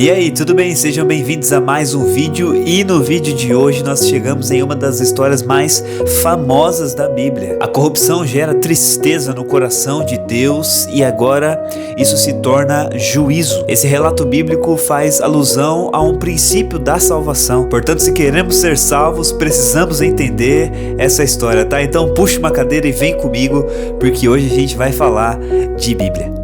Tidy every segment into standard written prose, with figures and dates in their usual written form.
E aí, tudo bem? Sejam bem-vindos a mais um vídeo e no vídeo de hoje nós chegamos em uma das histórias mais famosas da Bíblia. A corrupção gera tristeza no coração de Deus e agora isso se torna juízo. Esse relato bíblico faz alusão a um princípio da salvação. Portanto, se queremos ser salvos, precisamos entender essa história, tá? Então puxa uma cadeira e vem comigo, porque hoje a gente vai falar de Bíblia.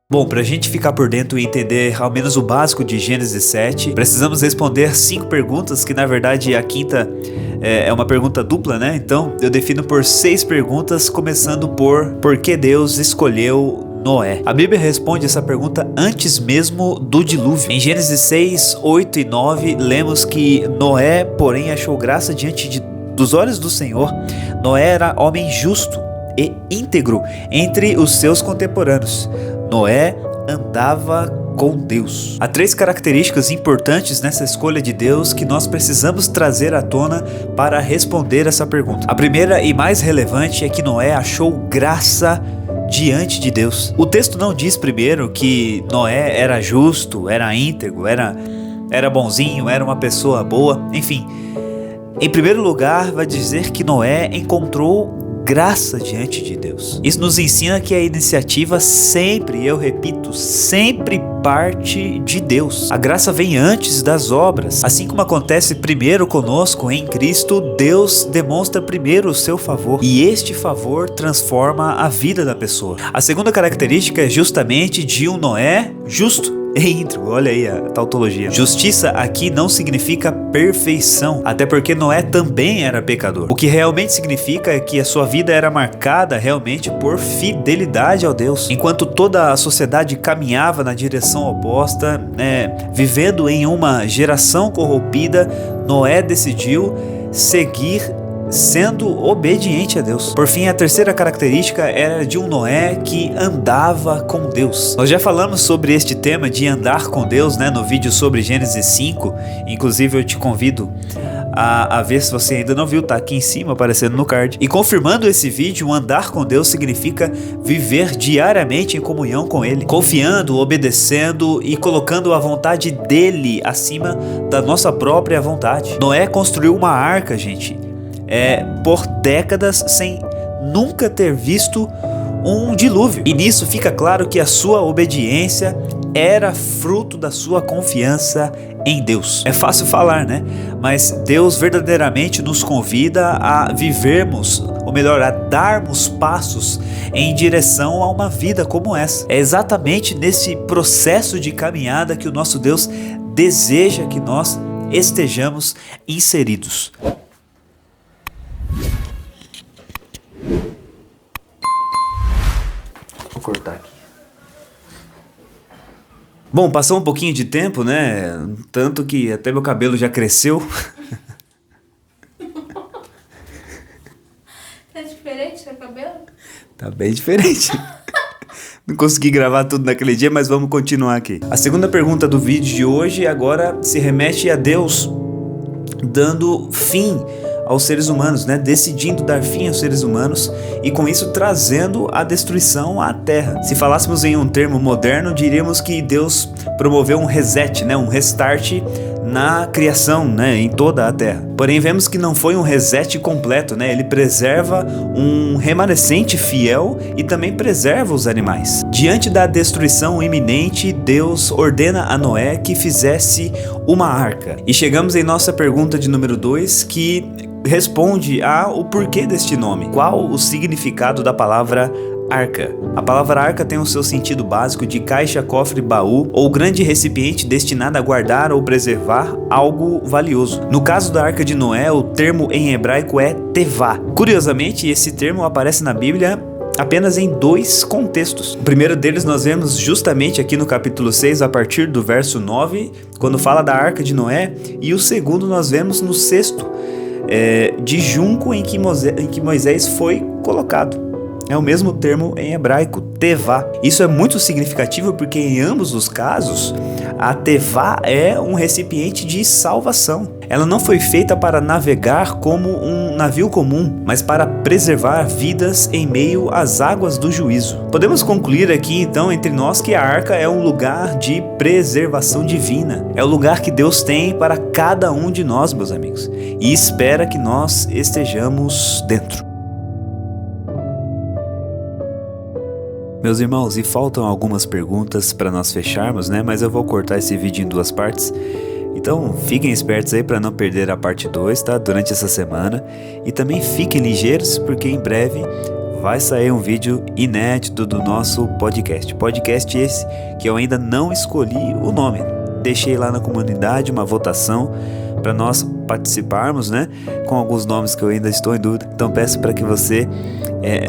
Bom, para a gente ficar por dentro e entender ao menos o básico de Gênesis 7, precisamos responder 5 perguntas, que na verdade a quinta é uma pergunta dupla, né? Então eu defino por 6 perguntas, começando por que Deus escolheu Noé. A Bíblia responde essa pergunta antes mesmo do dilúvio. Em Gênesis 6, 8 e 9, lemos que Noé, porém, achou graça diante dos olhos do Senhor. Noé era homem justo e íntegro entre os seus contemporâneos. Noé andava com Deus. Há 3 características importantes nessa escolha de Deus que nós precisamos trazer à tona para responder essa pergunta. A primeira e mais relevante é que Noé achou graça diante de Deus. O texto não diz primeiro que Noé era justo, era íntegro, era bonzinho, era uma pessoa boa, enfim. Em primeiro lugar, vai dizer que Noé encontrou graça diante de Deus. Isso nos ensina que a iniciativa sempre, eu repito, sempre parte de Deus. A graça vem antes das obras. Assim como acontece primeiro conosco em Cristo, Deus demonstra primeiro o seu favor. E este favor transforma a vida da pessoa. A segunda característica é justamente de um Noé justo e íntegro. Olha aí a tautologia. Justiça aqui não significa perfeição, até porque Noé também era pecador. O que realmente significa é que a sua vida era marcada realmente por fidelidade ao Deus. Enquanto toda a sociedade caminhava na direção oposta, vivendo em uma geração corrompida, Noé decidiu seguir sendo obediente a Deus. Por fim, a terceira característica era de um Noé que andava com Deus. Nós já falamos sobre este tema de andar com Deus, no vídeo sobre Gênesis 5. Inclusive eu te convido a ver se você ainda não viu, tá aqui em cima aparecendo no card. E confirmando esse vídeo, andar com Deus significa viver diariamente em comunhão com Ele, confiando, obedecendo e colocando a vontade dEle acima da nossa própria vontade. Noé construiu uma arca, gente, por décadas sem nunca ter visto um dilúvio. E nisso fica claro que a sua obediência era fruto da sua confiança em Deus. É fácil falar, mas Deus verdadeiramente nos convida a vivermos, ou melhor, a darmos passos em direção a uma vida como essa. É exatamente nesse processo de caminhada que o nosso Deus deseja que nós estejamos inseridos. Vou cortar aqui. Bom, passou um pouquinho de tempo, tanto que até meu cabelo já cresceu. Tá diferente seu cabelo? Tá bem diferente. Não consegui gravar tudo naquele dia, mas vamos continuar aqui. A segunda pergunta do vídeo de hoje agora se remete a Deus dando fim aos seres humanos, decidindo dar fim aos seres humanos e com isso trazendo a destruição à terra. Se falássemos em um termo moderno, diríamos que Deus promoveu um reset, um restart na criação, em toda a terra. Porém, vemos que não foi um reset completo, Ele preserva um remanescente fiel e também preserva os animais. Diante da destruição iminente, Deus ordena a Noé que fizesse uma arca. E chegamos em nossa pergunta de número 2, que responde ao porquê deste nome. Qual o significado da palavra arca? A palavra arca tem o seu sentido básico de caixa, cofre, baú ou grande recipiente destinado a guardar ou preservar algo valioso. No caso da arca de Noé, o termo em hebraico é tevá. Curiosamente, esse termo aparece na Bíblia apenas em 2 contextos. O primeiro deles nós vemos justamente aqui no capítulo 6, a partir do verso 9, quando fala da arca de Noé, e o segundo nós vemos no 6º, de junco em que Moisés foi colocado. É o mesmo termo em hebraico, tevá. Isso é muito significativo porque em ambos os casos A tevá é um recipiente de salvação. Ela não foi feita para navegar como um navio comum, mas para preservar vidas em meio às águas do juízo. Podemos concluir aqui então entre nós que a arca é um lugar de preservação divina. É o lugar que Deus tem para cada um de nós, meus amigos, e espera que nós estejamos dentro. Meus irmãos, e faltam algumas perguntas para nós fecharmos, né? Mas eu vou cortar esse vídeo em 2 partes. Então fiquem espertos aí para não perder a parte 2, tá? Durante essa semana. E também fiquem ligeiros, porque em breve vai sair um vídeo inédito do nosso podcast. Podcast esse que eu ainda não escolhi o nome. Deixei lá na comunidade uma votação para nós participarmos, né? Com alguns nomes que eu ainda estou em dúvida. Então peço para que você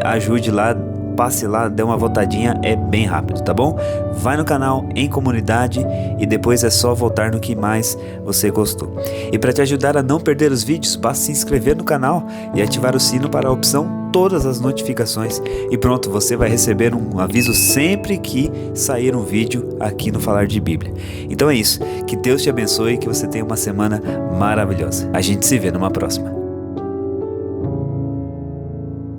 ajude lá. Passe lá, dê uma votadinha, é bem rápido, tá bom? Vai no canal, em comunidade, e depois é só votar no que mais você gostou. E para te ajudar a não perder os vídeos, basta se inscrever no canal e ativar o sino para a opção todas as notificações. E pronto, você vai receber um aviso sempre que sair um vídeo aqui no Falar de Bíblia. Então é isso, que Deus te abençoe e que você tenha uma semana maravilhosa. A gente se vê numa próxima.